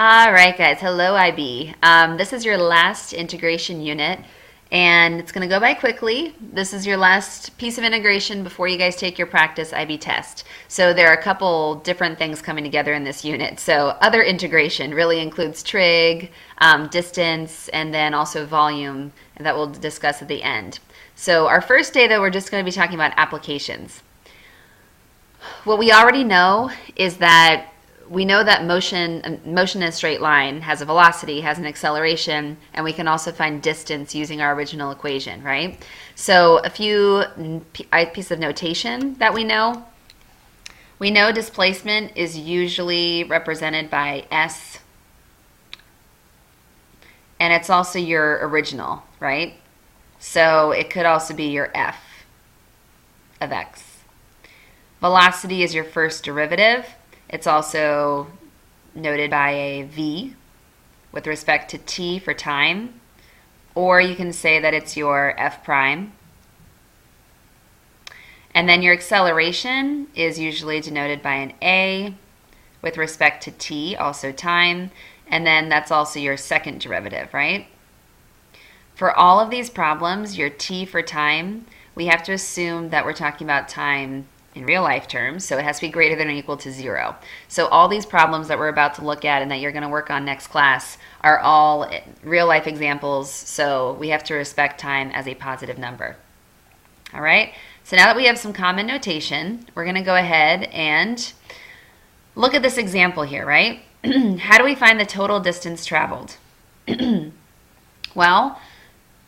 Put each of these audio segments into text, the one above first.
All right, guys. Hello, IB. This is your last integration unit, and it's going to go by quickly. This is your last piece of integration before you guys take your practice IB test. So there are a couple different things coming together in this unit. So other integration really includes trig, distance, and then also volume that we'll discuss at the end. So our first day, though, we're just going to be talking about applications. What we already know is that we know that motion in a straight line has a velocity, has an acceleration, and we can also find distance using our original equation, right? So a few pieces of notation that we know. We know displacement is usually represented by S, and it's also your original, right? So it could also be your F of X. Velocity is your first derivative. It's also noted by a V with respect to t for time, or you can say that it's your F prime. And then your acceleration is usually denoted by an A with respect to t, also time, and then that's also your second derivative, right? For all of these problems, your t for time, we have to assume that we're talking about time in real life terms, so it has to be greater than or equal to 0. So all these problems that we're about to look at and that you're going to work on next class are all real life examples, so we have to respect time as a positive number. All right, so now that we have some common notation, we're going to go ahead and look at this example here, right? How do we find the total distance traveled? Well,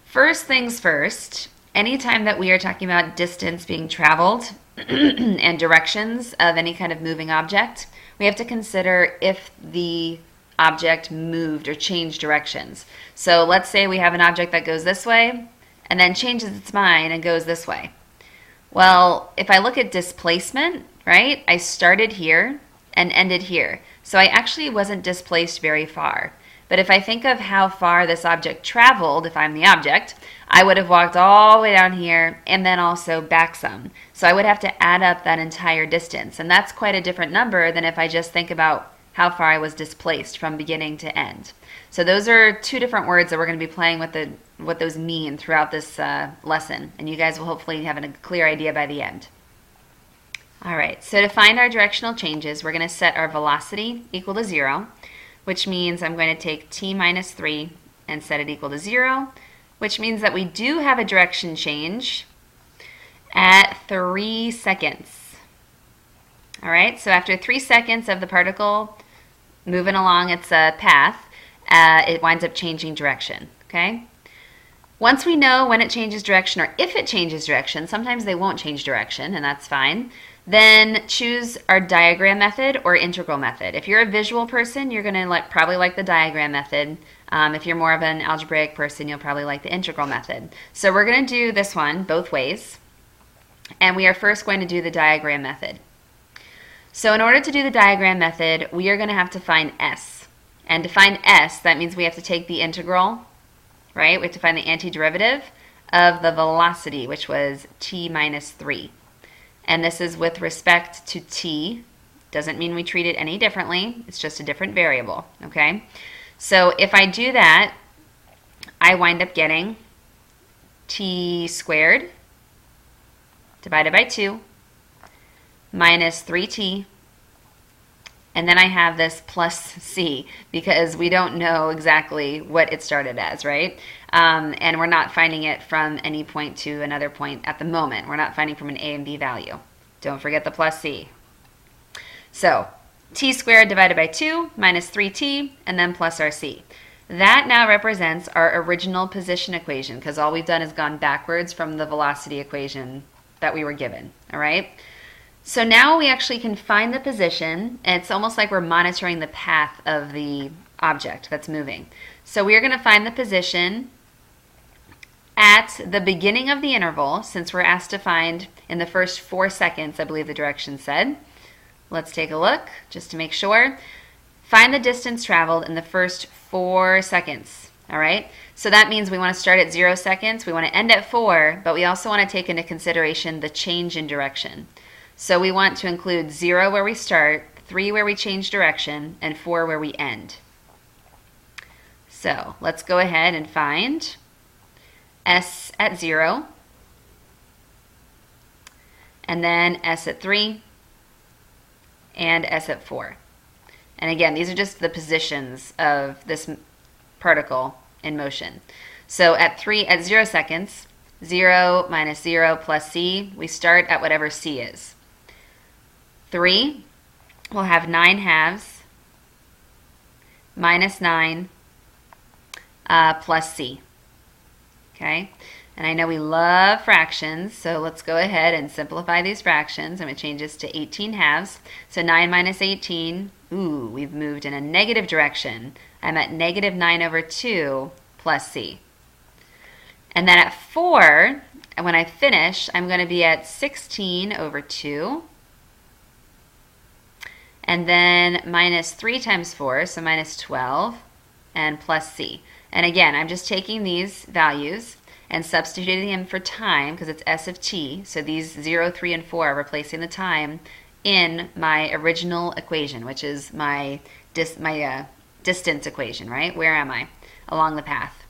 first things first, anytime that we are talking about distance being traveled and directions of any kind of moving object, we have to consider if the object moved or changed directions. So let's say we have an object that goes this way and then changes its mind and goes this way. Well, if I look at displacement, right, I started here and ended here. So I actually wasn't displaced very far. But if I think of how far this object traveled, if I'm the object, I would have walked all the way down here and then also back some. So I would have to add up that entire distance. And that's quite a different number than if I just think about how far I was displaced from beginning to end. So those are two different words that we're going to be playing with what those mean throughout this lesson. And you guys will hopefully have a clear idea by the end. All right, so to find our directional changes, we're going to set our velocity equal to 0. Which means I'm going to take t minus 3 and set it equal to 0, which means that we do have a direction change at 3 seconds. All right, so after 3 seconds of the particle moving along its path, it winds up changing direction, okay? Once we know when it changes direction or if it changes direction, sometimes they won't change direction, and that's fine. Then choose our diagram method or integral method. If you're a visual person, you're going to probably like the diagram method. If you're more of an algebraic person, you'll probably like the integral method. So we're going to do this one both ways. And we are first going to do the diagram method. So in order to do the diagram method, we are going to have to find S. And to find S, that means we have to take the integral, right? We have to find the antiderivative of the velocity, which was t minus 3. And this is with respect to t. Doesn't mean we treat it any differently. It's just a different variable, okay? So if I do that, I wind up getting t squared divided by 2 minus 3t. And then I have this plus c because we don't know exactly what it started as, right? And we're not finding it from any point to another point at the moment. We're not finding from an a and b value. Don't forget the plus c. So t squared divided by 2 minus 3t and then plus our c. That now represents our original position equation because all we've done is gone backwards from the velocity equation that we were given, all right? So now we actually can find the position, and it's almost like we're monitoring the path of the object that's moving. So we are going to find the position at the beginning of the interval, since we're asked to find in the first 4 seconds, I believe the direction said. Let's take a look just to make sure. Find the distance traveled in the first 4 seconds, all right? So that means we want to start at 0 seconds, we want to end at 4, but we also want to take into consideration the change in direction. So we want to include 0 where we start, 3 where we change direction, and 4 where we end. So let's go ahead and find s at 0, and then s at 3, and s at 4. And again, these are just the positions of this particle in motion. So at 0 seconds, 0 minus 0 plus c, we start at whatever c is. 3 will have 9 halves minus 9 plus c. Okay? And I know we love fractions, so let's go ahead and simplify these fractions. I'm going to change this to 18 halves. So 9 minus 18, ooh, we've moved in a negative direction. I'm at negative 9 over 2 plus c. And then at 4, when I finish, I'm going to be at 16 over 2. And then minus 3 times 4, so minus 12, and plus c. And again, I'm just taking these values and substituting them for time because it's s of t. So these 0, 3, and 4 are replacing the time in my original equation, which is my distance equation, right? Where am I along the path?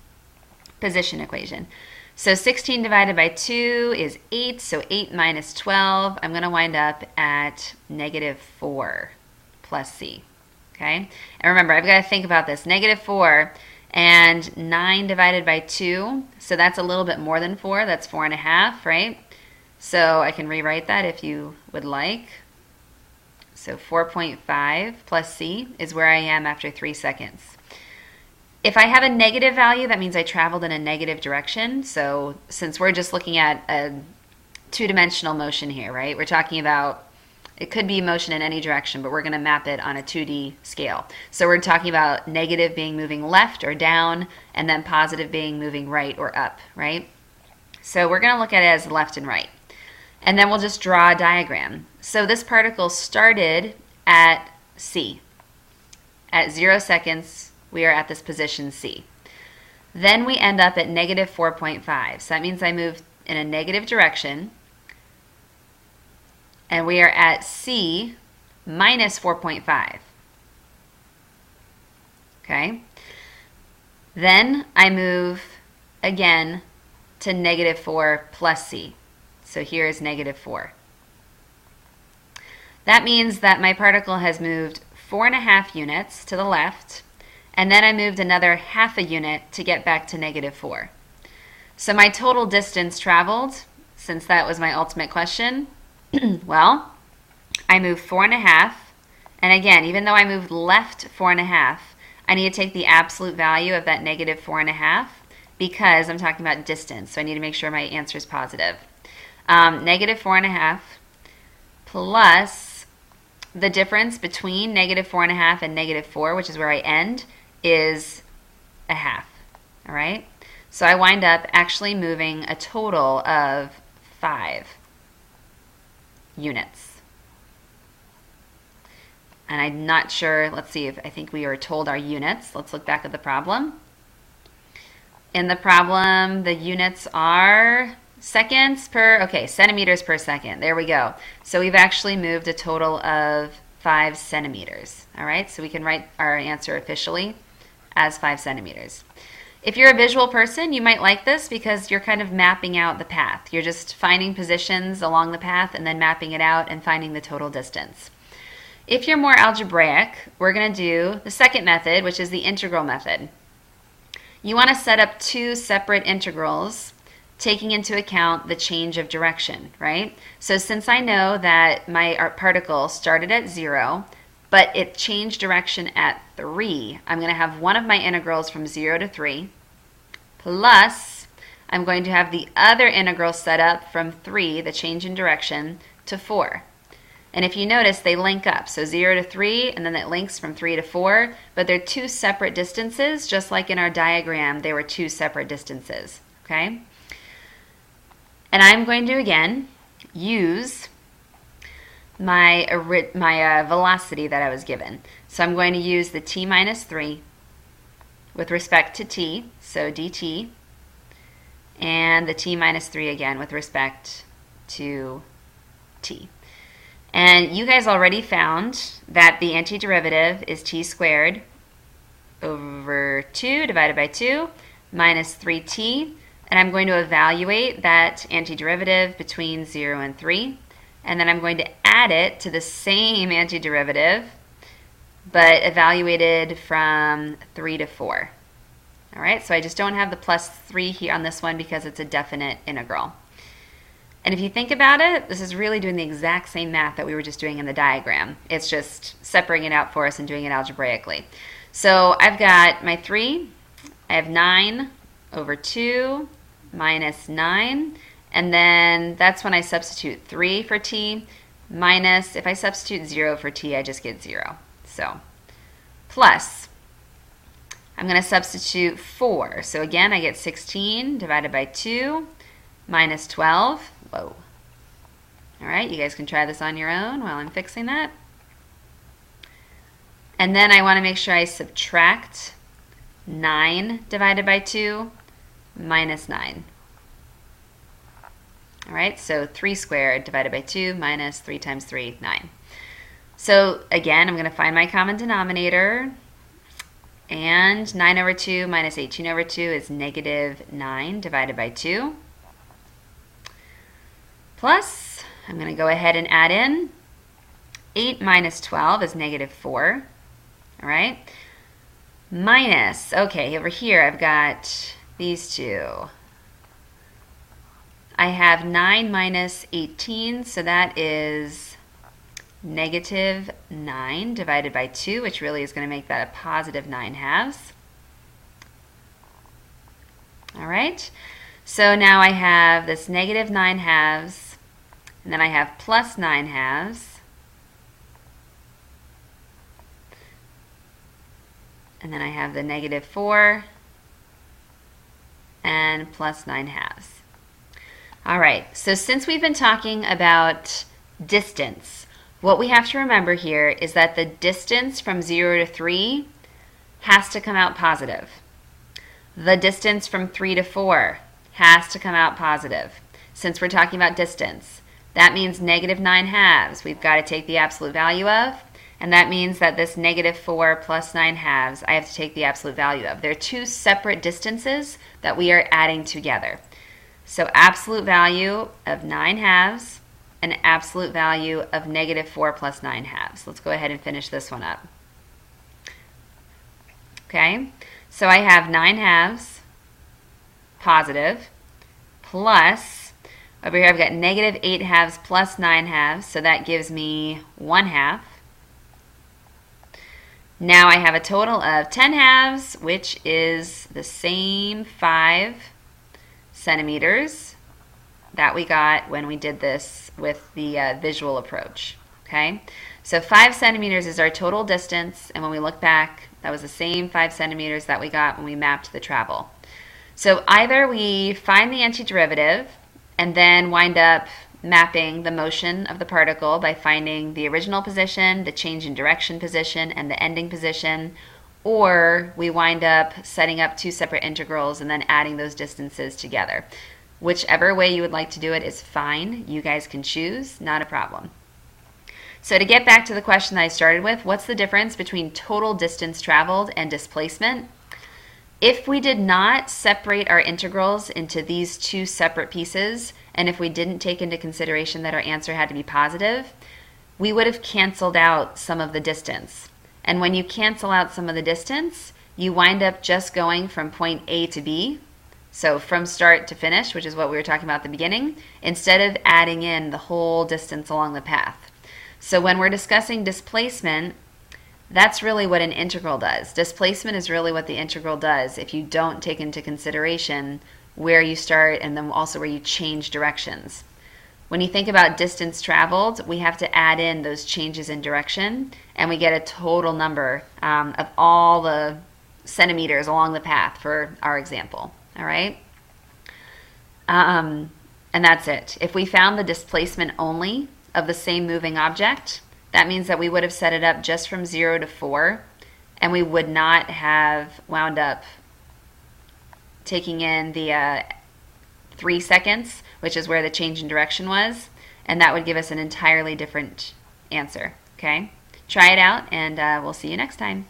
Position equation. So 16 divided by 2 is 8, so 8 minus 12, I'm going to wind up at negative 4 plus c. Okay? And remember, I've got to think about this. Negative 4 and 9 divided by 2, so that's a little bit more than 4. That's 4.5, right? So I can rewrite that if you would like. So 4.5 plus c is where I am after 3 seconds. If I have a negative value, that means I traveled in a negative direction. So since we're just looking at a two-dimensional motion here, right? We're talking about, it could be motion in any direction, but we're going to map it on a 2D scale. So we're talking about negative being moving left or down, and then positive being moving right or up, right? So we're going to look at it as left and right. And then we'll just draw a diagram. So this particle started at C. At 0 seconds, we are at this position C. Then we end up at negative 4.5. So that means I moved in a negative direction. And we are at C minus 4.5. Okay? Then I move again to negative 4 plus C. So here is negative 4. That means that my particle has moved 4.5 units to the left, and then I moved another half a unit to get back to negative 4. So my total distance traveled, since that was my ultimate question, well, I moved 4.5, and again, even though I moved left 4.5, I need to take the absolute value of that negative 4.5 because I'm talking about distance, so I need to make sure my answer is positive. Negative 4.5 plus the difference between negative 4.5 and negative 4, which is where I end, is a half. All right? So I wind up actually moving a total of 5 units. And I'm not sure, let's see, if I think we were told our units. Let's look back at the problem. In the problem, the units are seconds per, okay, centimeters per second. There we go. So we've actually moved a total of 5 centimeters. All right, so we can write our answer officially as 5 centimeters. If you're a visual person, you might like this because you're kind of mapping out the path. You're just finding positions along the path and then mapping it out and finding the total distance. If you're more algebraic, we're going to do the second method, which is the integral method. You want to set up 2 separate integrals taking into account the change of direction, right? So since I know that my particle started at 0, but it changed direction at 3, I'm going to have one of my integrals from 0 to 3, plus I'm going to have the other integral set up from 3, the change in direction, to 4. And if you notice, they link up. So 0 to 3, and then it links from 3 to 4, but they're 2 separate distances, just like in our diagram, they were 2 separate distances, okay? And I'm going to, again, use my velocity that I was given. So I'm going to use the t minus 3 with respect to t, so dt, and the t minus 3 again with respect to t. And you guys already found that the antiderivative is t squared over 2 divided by 2 minus 3t. And I'm going to evaluate that antiderivative between 0 and 3. And then I'm going to add it to the same antiderivative, but evaluated from 3 to 4. All right, so I just don't have the plus 3 here on this one because it's a definite integral. And if you think about it, this is really doing the exact same math that we were just doing in the diagram. It's just separating it out for us and doing it algebraically. So I've got my 3. I have 9 over 2 minus 9. And then that's when I substitute 3 for t minus, if I substitute 0 for t, I just get 0. So plus, I'm going to substitute 4. So again, I get 16 divided by 2 minus 12. Whoa. All right, you guys can try this on your own while I'm fixing that. And then I want to make sure I subtract 9 divided by 2 minus 9. All right, so 3 squared divided by 2 minus 3 times 3, 9. So again, I'm going to find my common denominator. And 9 over 2 minus 18 over 2 is negative 9 divided by 2. Plus, I'm going to go ahead and add in 8 minus 12 is negative 4. All right. Minus, okay, over here I've got these two. I have 9 minus 18, so that is negative 9 divided by 2, which really is going to make that a positive 9 halves. All right, so now I have this negative 9 halves, and then I have plus 9 halves, and then I have the negative 4 and plus 9 halves. All right, so since we've been talking about distance, what we have to remember here is that the distance from 0 to 3 has to come out positive. The distance from 3 to 4 has to come out positive. Since we're talking about distance, that means negative 9 halves we've got to take the absolute value of, and that means that this negative 4 plus 9 halves I have to take the absolute value of. They're two separate distances that we are adding together. So absolute value of 9 halves and absolute value of negative 4 plus 9 halves. Let's go ahead and finish this one up. Okay, so I have 9 halves positive plus, over here I've got negative 8 halves plus 9 halves, so that gives me 1 half. Now I have a total of 10 halves, which is the same 5 centimeters that we got when we did this with the visual approach. Okay, so 5 centimeters is our total distance, and when we look back, that was the same 5 centimeters that we got when we mapped the travel. So either we find the antiderivative and then wind up mapping the motion of the particle by finding the original position, the change in direction position, and the ending position, or we wind up setting up 2 separate integrals and then adding those distances together. Whichever way you would like to do it is fine. You guys can choose, not a problem. So to get back to the question that I started with, what's the difference between total distance traveled and displacement? If we did not separate our integrals into these 2 separate pieces, and if we didn't take into consideration that our answer had to be positive, we would have canceled out some of the distance. And when you cancel out some of the distance, you wind up just going from point A to B, so from start to finish, which is what we were talking about at the beginning, instead of adding in the whole distance along the path. So when we're discussing displacement, that's really what an integral does. Displacement is really what the integral does if you don't take into consideration where you start and then also where you change directions. When you think about distance traveled, we have to add in those changes in direction, and we get a total number of all the centimeters along the path for our example. All right? And that's it. If we found the displacement only of the same moving object, that means that we would have set it up just from 0 to 4, and we would not have wound up taking in the 3 seconds, which is where the change in direction was, and that would give us an entirely different answer. Okay? Try it out, and we'll see you next time.